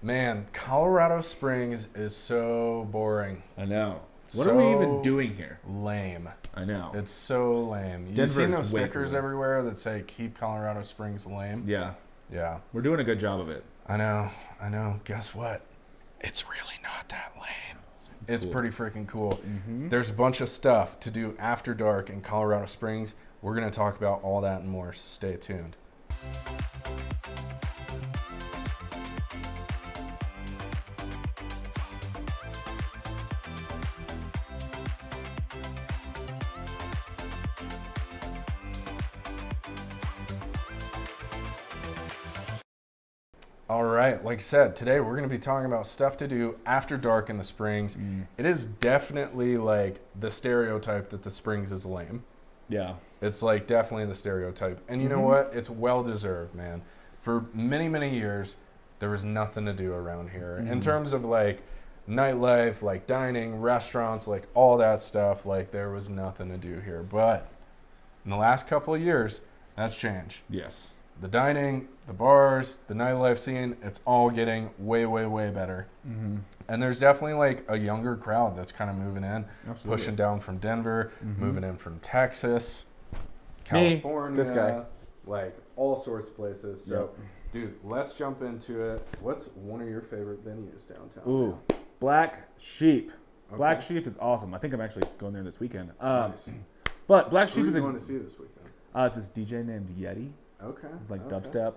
Man, Colorado Springs is so boring. I know. What are we even doing here? Lame. I know. It's so lame. You've Denver seen is those way stickers cooler. everywhere that say "Keep Colorado Springs lame"? Yeah. Yeah. We're doing a good job of it. I know. Guess what? It's really not that lame. It's cool. pretty freaking cool. Mm-hmm. There's a bunch of stuff to do after dark in Colorado Springs. We're going to talk about all that and more, so stay tuned. All right, like I said, today we're going to be talking about stuff to do after dark in the Springs. It is definitely like the stereotype that the Springs is lame. Yeah. It's like definitely the stereotype. And you know what? It's well deserved, man. For many, many years, there was nothing to do around here. In terms of like nightlife, like dining, restaurants, like all that stuff, like there was nothing to do here. But in the last couple of years, that's changed. Yes. The dining, the bars, the nightlife scene, it's all getting way, way, way better. And there's definitely like a younger crowd that's kind of moving in, pushing down from Denver, moving in from Texas, California, this guy. like all sorts of places. So, dude, let's jump into it. What's one of your favorite venues downtown? Ooh, Black Sheep. Okay. Black Sheep is awesome. I think I'm actually going there this weekend. Nice. But Black Who Sheep are is you going to see this weekend? it's this DJ named Yeti. Okay. It's like okay. dubstep.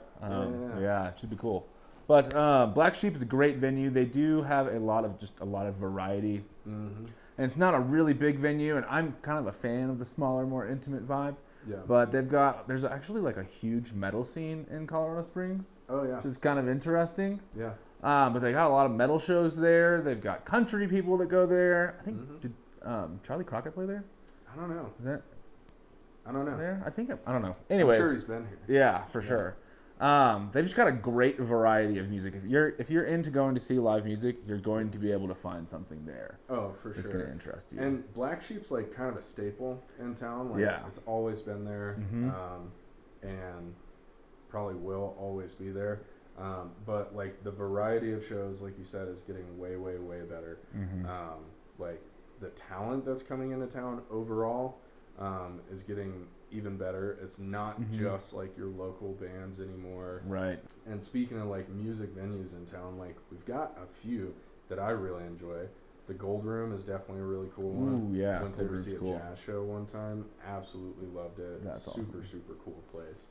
Yeah. It should be cool. But Black Sheep is a great venue. They do have a lot of variety. And it's not a really big venue, and I'm kind of a fan of the smaller, more intimate vibe. Yeah. But there's actually like a huge metal scene in Colorado Springs, Oh, yeah. which is kind of interesting. Yeah. But they got a lot of metal shows there. They've got country people that go there. I think did Charlie Crockett play there? I don't know. Is that I don't know. there? I don't know. Anyways, I'm sure he's been here. yeah, for sure. They've just got a great variety of music. If you're into going to see live music, you're going to be able to find something there. Oh, for It's sure. going to interest you. And Black Sheep's like kind of a staple in town. Like, Yeah. it's always been there, and probably will always be there. But like the variety of shows, like you said, is getting way, way, way better. Like the talent that's coming into town overall is getting even better. It's not just like your local bands anymore. Right. And speaking of like music venues in town, like we've got a few that I really enjoy. The Gold Room is definitely a really cool one. Ooh, yeah. Went there to Gold see a Room's cool. jazz show one time. Absolutely loved it. That's super, awesome. super cool place.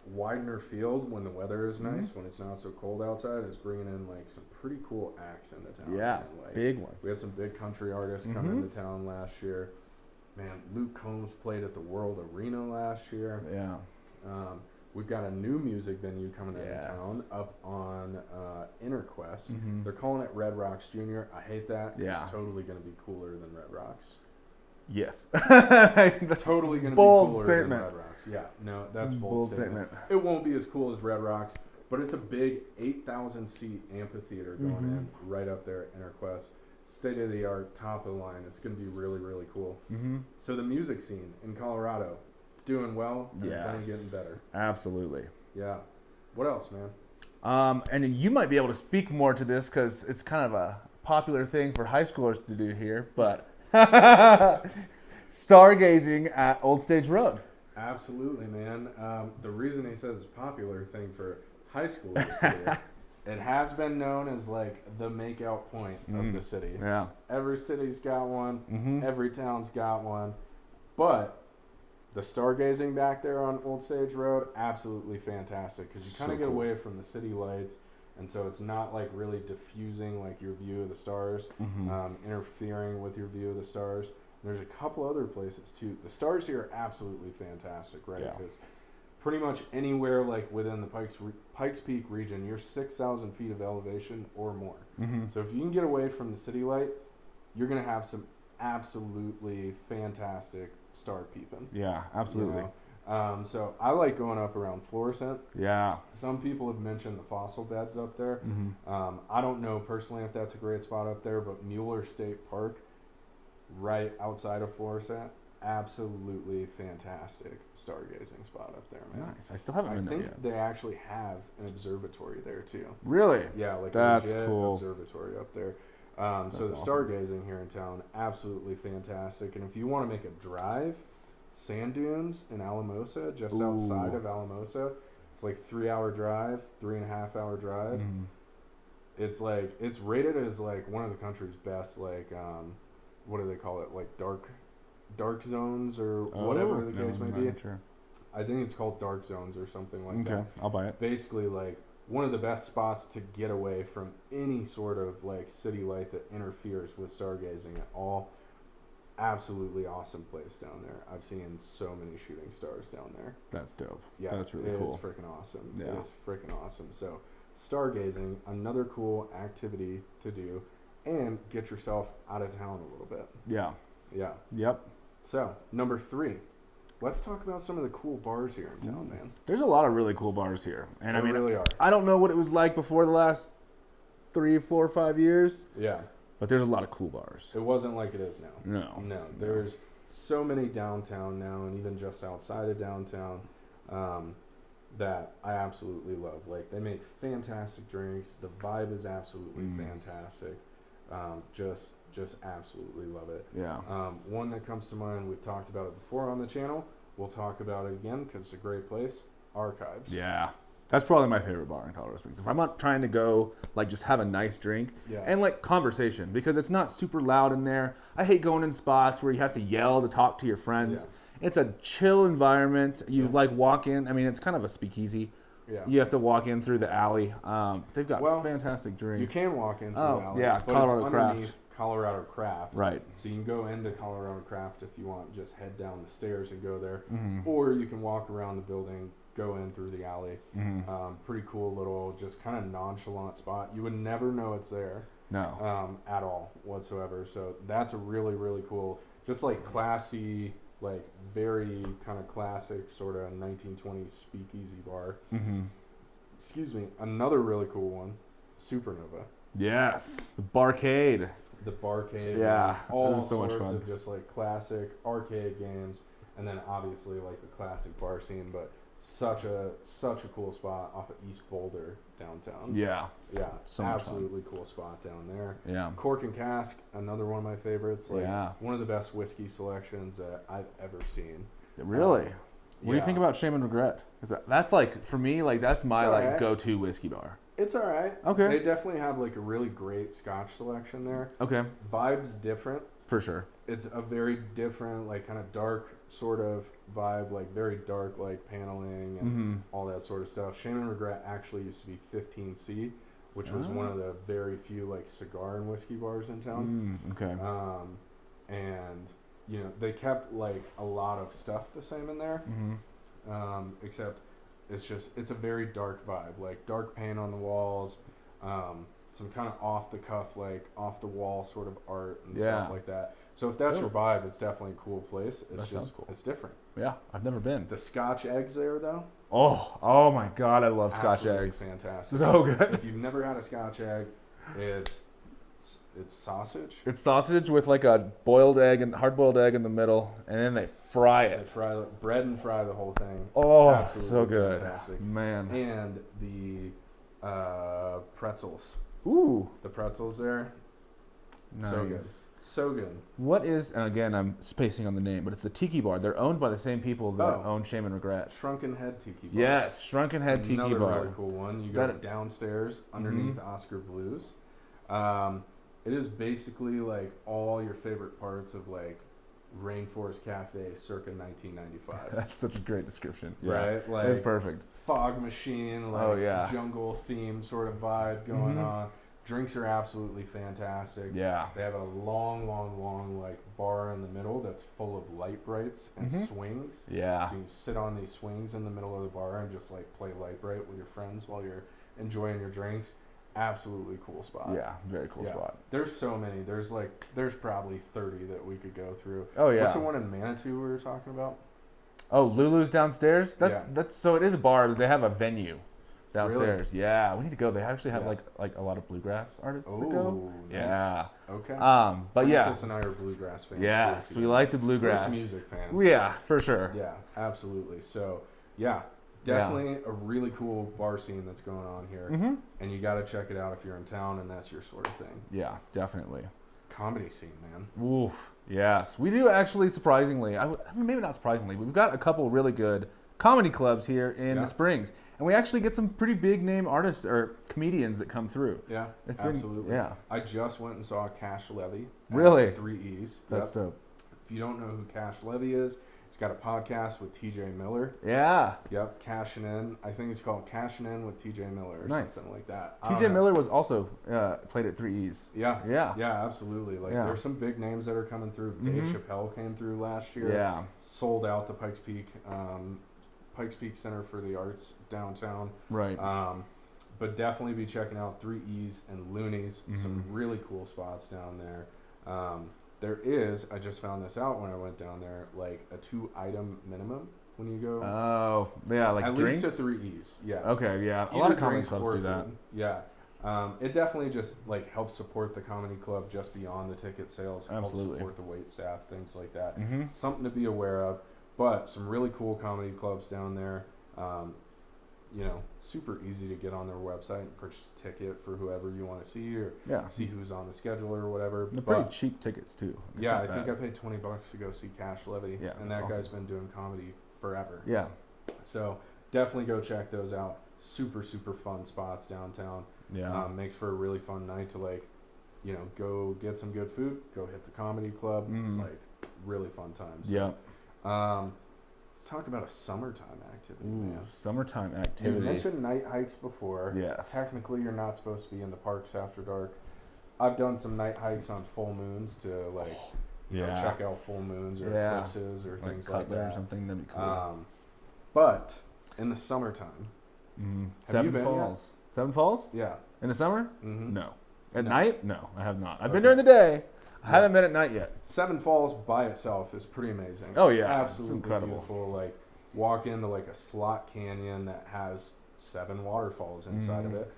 Widener Field, when the weather is nice, when it's not so cold outside, is bringing in like some pretty cool acts into town. Yeah, man. Like, big one. we had some big country artists come into town last year. Man, Luke Combs played at the World Arena last year. Yeah. We've got a new music venue coming into Yes. town up on Interquest. They're calling it Red Rocks Junior. I hate that. Yeah. It's totally going to be cooler than Red Rocks. Yes. Totally going to be Bold cooler statement. than Red Rocks. Yeah, no, that's a bold statement. It won't be as cool as Red Rocks, but it's a big 8,000 seat amphitheater going in right up there at Interquest. State of the art, top of the line. It's going to be really, really cool. So the music scene in Colorado, it's doing well, and it's only getting better. Absolutely. Yeah. What else, man? And then you might be able to speak more to this because it's kind of a popular thing for high schoolers to do here, but stargazing at Old Stage Road. Absolutely, man. The reason he says it's a popular thing for high schoolers here, it has been known as like the makeout point of the city. Yeah. Every city's got one. Every town's got one. But the stargazing back there on Old Stage Road, absolutely fantastic because you kind of get away from the city lights, and so it's not like really diffusing like your view of the stars, interfering with your view of the stars. There's a couple other places too. The stars here are absolutely fantastic, right? Yeah. Because pretty much anywhere like within the Pikes Peak region, you're 6,000 feet of elevation or more. So if you can get away from the city light, you're going to have some absolutely fantastic star peeping. Yeah, absolutely. You know? So I like going up around Florissant. Yeah. Some people have mentioned the fossil beds up there. I don't know personally if that's a great spot up there, but Mueller State Park, right outside of Florissant, absolutely fantastic stargazing spot up there, man. Nice. I still haven't been there yet. I think they actually have an observatory there too. Really? Yeah, like that's a legit cool. observatory up there. So the awesome. stargazing here in town, absolutely fantastic. And if you want to make a drive, sand dunes in Alamosa, just outside of Alamosa, it's like 3-hour drive, 3.5-hour drive. Mm. It's like, it's rated as like one of the country's best, like, what do they call it? Like dark zones or whatever the case may be. Sure. I think it's called dark zones or something like that. Okay, I'll buy it. Basically, like, one of the best spots to get away from any sort of like city light that interferes with stargazing at all. Absolutely awesome place down there. I've seen so many shooting stars down there. That's dope. Yeah, that's really cool. It's freaking awesome. Yeah. It's freaking awesome. So stargazing, another cool activity to do, and get yourself out of town a little bit. Yeah. Yeah. Yep. So number 3. Let's talk about some of the cool bars here in town, man. There's a lot of really cool bars here. And There really are. I don't know what it was like before the last 3, 4, 5 years. Yeah. But there's a lot of cool bars. It wasn't like it is now. No. There's so many downtown now, and even just outside of downtown, that I absolutely love. Like, they make fantastic drinks. The vibe is absolutely fantastic. Just absolutely love it. Yeah. One that comes to mind, we've talked about it before on the channel. We'll talk about it again because it's a great place. Archives. Yeah. That's probably my favorite bar in Colorado Springs. If I'm not trying to go, like, just have a nice drink and, like, conversation, because it's not super loud in there. I hate going in spots where you have to yell to talk to your friends. Yeah. It's a chill environment. You, like, walk in. I mean, it's kind of a speakeasy. Yeah. You have to walk in through the alley. They've got fantastic drinks. You can walk in through the alley. Yeah, but Colorado it's Craft. underneath Colorado Craft. Right. So you can go into Colorado Craft if you want, just head down the stairs and go there. Or you can walk around the building, go in through the alley. Pretty cool little, just kind of nonchalant spot. You would never know it's there. No. At all whatsoever. So that's a really, really cool, just like classy, like very kind of classic sort of 1920s speakeasy bar. Excuse me. Another really cool one, Supernova. Yes, the barcade. The barcade. Yeah, all so much sorts fun. of just like classic arcade games, and then obviously like the classic bar scene. But such a cool spot off of East Boulder downtown. Yeah. Yeah. So much absolutely cool spot down there. Yeah. Cork and Cask, another one of my favorites. Like one of the best whiskey selections that I've ever seen. Really? What do you think about Shame and Regret? That's like, for me, like, that's my like go-to whiskey bar. It's all right. Okay. They definitely have like a really great Scotch selection there. Okay. Vibe's different. For sure. It's a very different, like, kind of dark sort of vibe, like very dark, like paneling and all that sort of stuff. Shame and Regret actually used to be 15C, which was one of the very few like cigar and whiskey bars in town. Okay. And you know, they kept like a lot of stuff the same in there, except it's a very dark vibe, like dark paint on the walls, some kind of off the cuff, like off the wall sort of art and stuff like that. So if that's your vibe, it's definitely a cool place. It's just cool. It's different. Yeah, I've never been. The Scotch eggs there though. Oh my God, I love Scotch eggs. Fantastic. So good. If you've never had a Scotch egg, it's sausage. It's sausage with like a boiled egg and hard-boiled egg in the middle, and then they fry it. They fry bread and fry the whole thing. Oh, absolutely so good, fantastic. Man. And the pretzels. Ooh, the pretzels there. Nice. So good. So good. What is? And again, I'm spacing on the name, but it's the Tiki Bar. They're owned by the same people that own Shame and Regret. Shrunken Head Tiki Bar. Yes, Shrunken Head Tiki Bar. Another really cool one. You go downstairs underneath Oscar Blues. It is basically like all your favorite parts of like Rainforest Cafe circa 1995. That's such a great description. Right? Like, it's perfect. Fog machine, like jungle theme sort of vibe going on. Drinks are absolutely fantastic. Yeah. They have a long like bar in the middle that's full of light brights and swings. Yeah. So you can sit on these swings in the middle of the bar and just like play light bright with your friends while you're enjoying your drinks. Absolutely cool spot. Yeah, very cool spot. There's so many. There's probably 30 that we could go through. Oh yeah. What's the one in Manitou we were talking about? Oh, Lulu's downstairs? That's so it is a bar, but they have a venue. Downstairs, really? Yeah, we need to go. They actually have like a lot of bluegrass artists that go. Nice. Yeah. Okay. But Francis and I are bluegrass fans. Yes, we like the bluegrass. We're music fans. Yeah, for sure. Yeah, absolutely. So, yeah, definitely a really cool bar scene that's going on here, and you got to check it out if you're in town and that's your sort of thing. Yeah, definitely. Comedy scene, man. Oof. Yes, we do actually. Surprisingly, maybe not surprisingly, we've got a couple really good comedy clubs here in the Springs. And we actually get some pretty big name artists or comedians that come through. Yeah, absolutely. Yeah. I just went and saw Cash Levy. Really? 3 E's. That's dope. If you don't know who Cash Levy is, he's got a podcast with TJ Miller. Yeah. Yep, Cashin' In. I think it's called Cashin' In with TJ Miller or something like that. TJ Miller was also played at 3 E's. Yeah. Yeah, absolutely. There's some big names that are coming through. Dave Chappelle came through last year. Yeah. Sold out the Pikes Peak Center for the Arts downtown. Right. But definitely be checking out 3 E's and Looney's. Some really cool spots down there. There is, I just found this out when I went down there, like a 2-item minimum when you go. Oh, yeah, like at drinks? least at 3 E's. Yeah. Okay, yeah. Either a lot of comedy clubs do that. Food. Yeah. It definitely just like helps support the comedy club just beyond the ticket sales. Absolutely. Helps support the wait staff, things like that. Something to be aware of. But some really cool comedy clubs down there. Super easy to get on their website and purchase a ticket for whoever you want to see or see who's on the schedule or whatever. They're pretty cheap tickets too. I think I paid $20 to go see Cash Levy. Yeah, and that guy's been doing comedy forever. Yeah. So definitely go check those out. Super, super fun spots downtown. Yeah. Makes for a really fun night to go get some good food, go hit the comedy club. Really fun times. Yeah. Let's talk about a summertime activity, man. Summertime activity. You mentioned night hikes before. Yes. Technically, you're not supposed to be in the parks after dark. I've done some night hikes on full moons to check out full moons or eclipses or things like that. Or something, that'd be cool. But in the summertime, Seven Falls. Yet? Seven Falls? Yeah. In the summer? No. At night? No, I have not. I've been during the day. I haven't been at night yet. Seven Falls by itself is pretty amazing. Oh yeah, absolutely it's incredible. Beautiful. Walk into a slot canyon that has 7 waterfalls inside of it,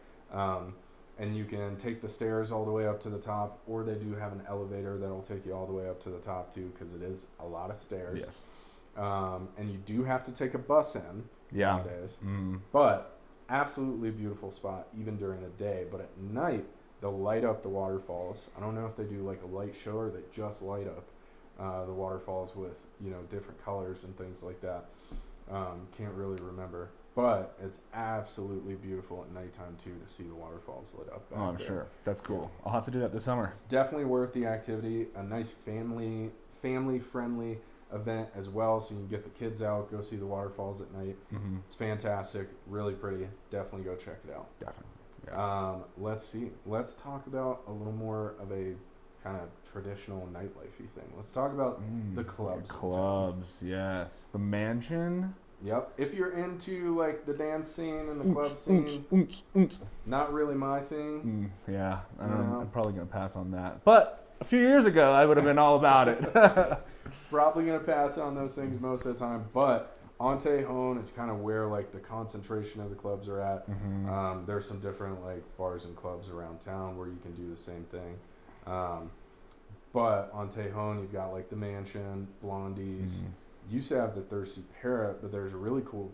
and you can take the stairs all the way up to the top, or they do have an elevator that'll take you all the way up to the top too, because it is a lot of stairs. Yes. And you do have to take a bus in nowadays. But absolutely beautiful spot even during the day. But at night, they'll light up the waterfalls. I don't know if they do a light show or they just light up the waterfalls with different colors and things like that. Can't really remember, but it's absolutely beautiful at nighttime too to see the waterfalls lit up. I'm sure that's cool. I'll have to do that this summer. It's definitely worth the activity. A nice family friendly event as well, so you can get the kids out, go see the waterfalls at night. It's fantastic, really pretty. Definitely go check it out. Definitely. Yeah. Let's see. Let's talk about a little more of a kind of traditional nightlife-y thing. Let's talk about the clubs. Clubs, yes. The Mansion. Yep. If you're into the dance scene and the club scene, not really my thing. Yeah, I'm probably gonna pass on that. But a few years ago, I would have been all about it. Probably gonna pass on those things most of the time, but Antehon is kind of where the concentration of the clubs are at. There's some different bars and clubs around town where you can do the same thing. But on Tejon, you've got the Mansion, Blondie's. Used to have the Thirsty Parrot, but there's a really cool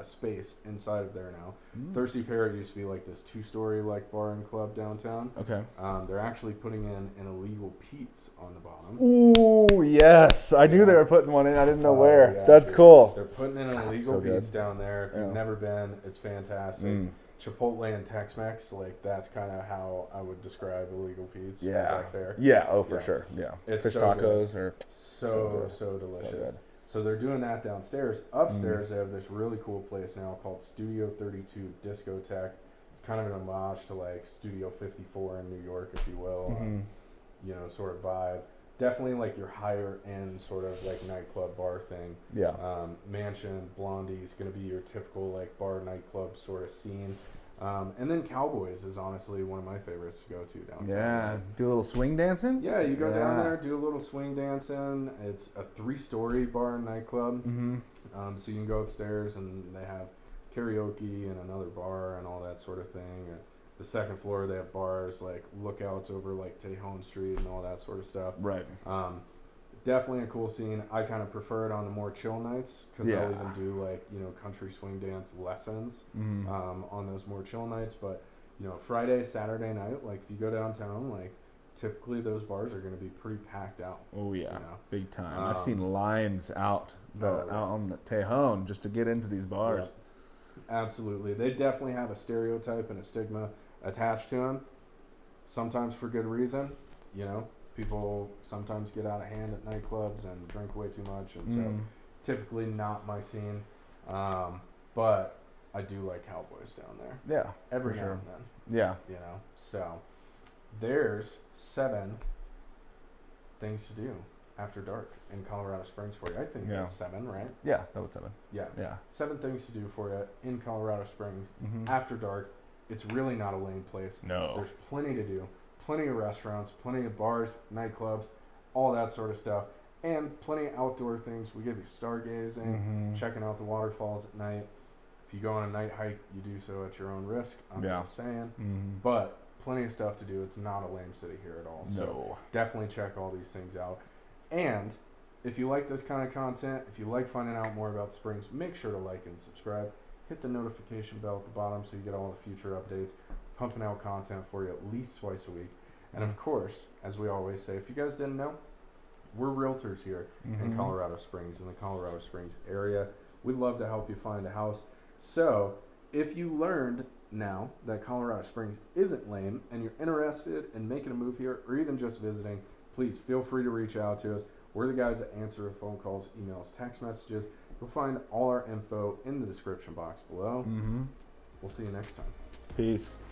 space inside of there now. Thirsty Parrot used to be this 2-story bar and club downtown. Okay. They're actually putting in an illegal Pete's on the bottom. Ooh, yes. I knew they were putting one in. I didn't know where. Yeah, That's cool. They're putting in an illegal Pete's down there. If you've never been, it's fantastic. Chipotle and Tex-Mex, that's kind of how I would describe illegal Pete's. Yeah. Is that fair? Yeah, for sure. Yeah. It's Fish so tacos good. are so delicious. So they're doing that downstairs. Upstairs, they have this really cool place now called Studio 32 Discotheque. It's kind of an homage to Studio 54 in New York, if you will. Sort of vibe. Definitely your higher end sort of nightclub bar thing. Yeah. Mansion, Blondie's going to be your typical bar nightclub sort of scene. And then Cowboys is honestly one of my favorites to go to downtown. Yeah, do a little swing dancing? Yeah, you go down there, do a little swing dancing. It's a 3-story bar and nightclub. So you can go upstairs and they have karaoke and another bar and all that sort of thing. The second floor, they have bars, like lookouts over like Tejon Street and all that sort of stuff. Right. Definitely a cool scene. I kind of prefer it on the more chill nights because they'll even do like, you know, country swing dance lessons on those more chill nights. But, you know, Friday, Saturday night, like if you go downtown, like typically those bars are going to be pretty packed out. Oh yeah, you know? Big time. I've seen lines out on the Tejon just to get into these bars. Yeah. Absolutely. They definitely have a stereotype and a stigma attached to them, sometimes for good reason. You know, people sometimes get out of hand at nightclubs and drink way too much, and so typically not my scene. But I do like cowboys down there. Yeah, every now sure. and then. Yeah, you know. So there's 7 things to do after dark in Colorado Springs for you. I think that's 7, right? Yeah, that was 7. Yeah. 7 things to do for you in Colorado Springs after dark. It's really not a lame place. No. There's plenty to do. Plenty of restaurants, plenty of bars, nightclubs, all that sort of stuff. And plenty of outdoor things. We give you stargazing, checking out the waterfalls at night. If you go on a night hike, you do so at your own risk. I'm just saying. But plenty of stuff to do. It's not a lame city here at all. So definitely check all these things out. And if you like this kind of content, if you like finding out more about Springs, make sure to like and subscribe. Hit the notification bell at the bottom so you get all the future updates. Pumping out content for you at least twice a week. And of course, as we always say, if you guys didn't know, we're realtors here in Colorado Springs, in the Colorado Springs area. We'd love to help you find a house. So if you learned now that Colorado Springs isn't lame and you're interested in making a move here or even just visiting, please feel free to reach out to us. We're the guys that answer phone calls, emails, text messages. You'll find all our info in the description box below. We'll see you next time. Peace.